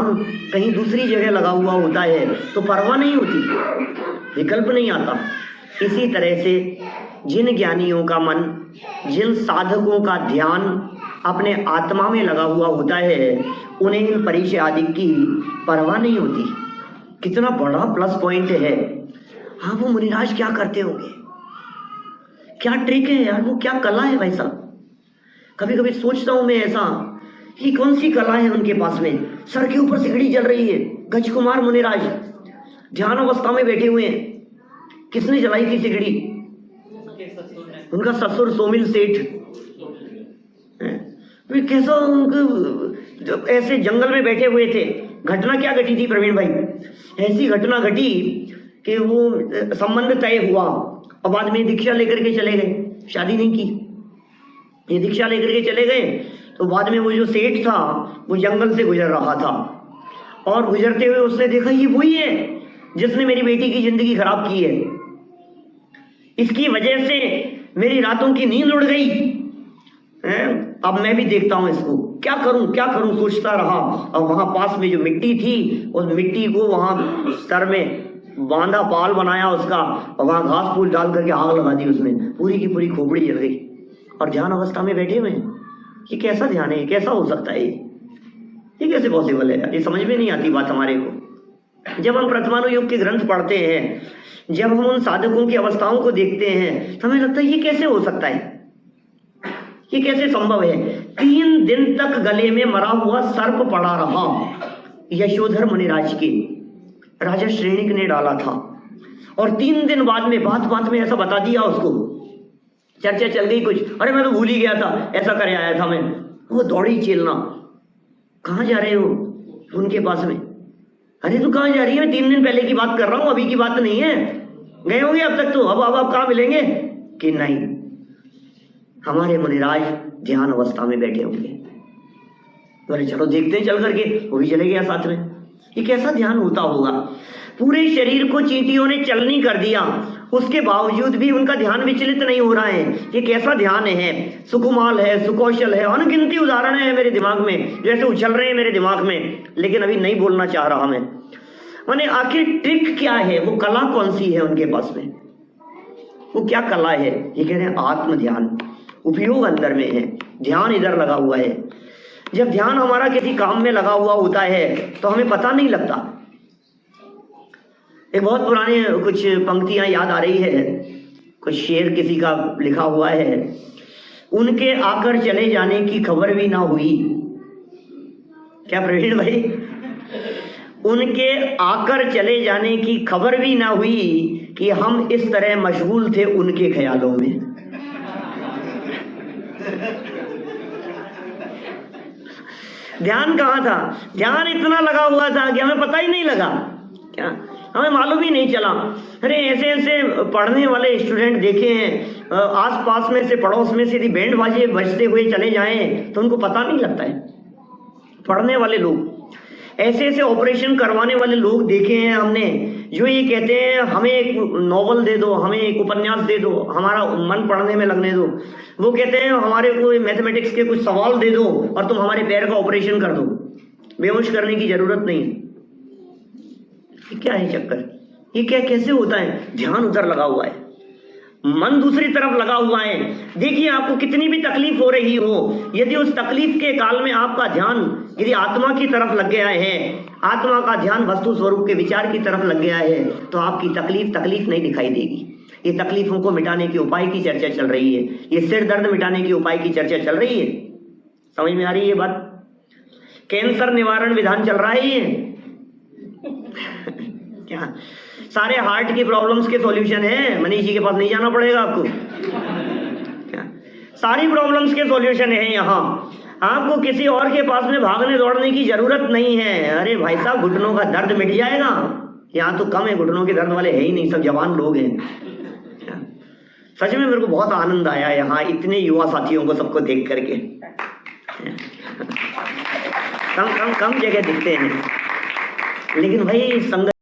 ध्यान कहीं दूसरी जगह लगा हुआ होता है तो परवाह नहीं होती, विकल्प नहीं आता। इसी तरह से जिन ज्ञानियों का मन, जिन साधकों का ध्यान अपने आत्मा में लगा हुआ होता है, उन्हें इन परिचय आदि की परवाह नहीं होती। कितना बड़ा प्लस पॉइंट है। हाँ, वो मुनिराज क्या करते होंगे, क्या ट्रिक है यार, वो क्या कला है भाई साहब। कभी कभी सोचता हूं मैं ऐसा, ये कौन सी कला है उनके पास में। सर के ऊपर सिगड़ी जल रही है, गज कुमार मुनिराज ध्यान अवस्था में बैठे हुए हैं। किसने जलाई थी सिगड़ी? उनका ससुर सोमिल सेठ। कैसा उनको, जब ऐसे जंगल में बैठे हुए थे, घटना क्या घटी थी प्रवीण भाई? ऐसी घटना घटी कि वो संबंध तय हुआ और बाद में दीक्षा लेकर के चले गए, शादी नहीं की, ये दीक्षा लेकर के चले गए। तो बाद में वो जो सेठ था वो जंगल से गुजर रहा था और गुजरते हुए उसने देखा ये वही है जिसने मेरी बेटी की जिंदगी खराब की है, इसकी वजह से मेरी रातों की नींद उड़ गई है। अब मैं भी देखता हूं इसको, क्या करूं सोचता रहा। और वहां पास में जो मिट्टी थी, उस मिट्टी को वहां सर में बांधा, पाल बनाया उसका, और वहां घास फूल डाल करके आग लगा दी उसमें, पूरी की पूरी खोपड़ी जल गई। और ध्यान अवस्था में बैठे हुए हैं। ये कैसा ध्यान है, कैसा हो सकता है ये कैसे पॉसिबल है? ये समझ में नहीं आती बात हमारे को। जब हम प्रथमानुयोग के ग्रंथ पढ़ते हैं, जब हम उन साधकों की अवस्थाओं को देखते हैं, तो हमें लगता है ये कैसे हो सकता है, ये कैसे संभव है। 3 दिन तक गले में मरा हुआ सर्प पड़ा रहा, यशोधर मुनिराज के राजा श्रेणिक ने डाला था। और 3 दिन बाद में बात में ऐसा बता दिया उसको, चर्चा चल गई कुछ, अरे मैं तो भूल ही गया था, ऐसा करे आया था मैं। वो दौड़ी चेलना, कहाँ जा रहे हो? उनके पास में। अरे तू कहाँ जा रही है? मैं 3 दिन पहले की बात कर रहा हूँ, अभी की बात नहीं है। गए होंगे अब तक तो, अब आप कहाँ मिलेंगे? कि नहीं, हमारे मुनिराज ध्यान अवस्था में बैठे होंगे। बोले चलो देखते हैं चल करके, वो भी चले गया साथ में। ये कैसा ध्यान होता होगा? पूरे शरीर को चींटियों ने चलनी कर दिया, उसके बावजूद भी उनका ध्यान विचलित नहीं हो रहा है। ये कैसा ध्यान है? सुकुमाल है, सुकौशल है, अनगिनती उदाहरण है मेरे दिमाग में, जैसे उछल रहे हैं मेरे दिमाग में, लेकिन अभी नहीं बोलना चाह रहा मैं। माने आखिर ट्रिक क्या है, वो कला कौन सी है उनके पास में, वो क्या कला है? ये कह रहे हैं आत्म ध्यान, उपयोग अंदर में है, ध्यान इधर लगा हुआ है। जब ध्यान हमारा किसी काम में लगा हुआ होता है तो हमें पता नहीं लगता। एक बहुत पुराने कुछ पंक्तियां याद आ रही है, कुछ शेर किसी का लिखा हुआ है। उनके आकर चले जाने की खबर भी ना हुई। क्या प्रवीण भाई? उनके आकर चले जाने की खबर भी ना हुई कि हम इस तरह मशगूल थे उनके ख्यालों में। ध्यान कहाँ था? ध्यान इतना लगा हुआ था कि हमें पता ही नहीं लगा, क्या हमें मालूम ही नहीं चला। अरे ऐसे ऐसे पढ़ने वाले स्टूडेंट देखे हैं, आस पास में से, पड़ोस में से यदि बैंड बाजे बजते हुए चले जाएं तो उनको पता नहीं लगता है। पढ़ने वाले लोग, ऐसे ऐसे ऑपरेशन करवाने वाले लोग देखे हैं हमने, जो ये कहते हैं हमें एक नॉवल दे दो, हमें एक उपन्यास दे दो, हमारा मन पढ़ने में लगने दो। वो कहते हैं हमारे को मैथमेटिक्स के कुछ सवाल दे दो और तुम हमारे पैर का ऑपरेशन कर दो, बेहोश करने की जरूरत नहीं। ये क्या है चक्कर? ये क्या, कैसे होता है? ध्यान उधर लगा हुआ है, मन दूसरी तरफ लगा हुआ है। देखिए आपको कितनी भी तकलीफ हो रही हो, यदि उस तकलीफ के काल में आपका ध्यान यदि आत्मा की तरफ लग गया है, आत्मा का ध्यान वस्तु स्वरूप के विचार की तरफ लग गया है, तो आपकी तकलीफ नहीं दिखाई देगी। ये तकलीफों को मिटाने के उपाय की चर्चा चल रही है, ये सिर दर्द मिटाने के उपाय की चर्चा चल रही है। समझ में आ रही है ये बात? कैंसर निवारण विधान चल रहा है ये क्या? सारे हार्ट की प्रॉब्लम्स के सॉल्यूशन है, मनीष जी के पास नहीं जाना पड़ेगा आपको। क्या? सारी प्रॉब्लम्स के सॉल्यूशन है यहाँ, आपको किसी और के पास में भागने दौड़ने की जरूरत नहीं है। अरे भाई साहब, घुटनों का दर्द मिट जाएगा। यहाँ तो कम है, घुटनों के दर्द वाले है ही नहीं, सब जवान लोग हैं। सच में मेरे को बहुत आनंद आया यहाँ इतने युवा साथियों को सबको देख करके। कम जगह दिखते हैं, लेकिन भाई संगत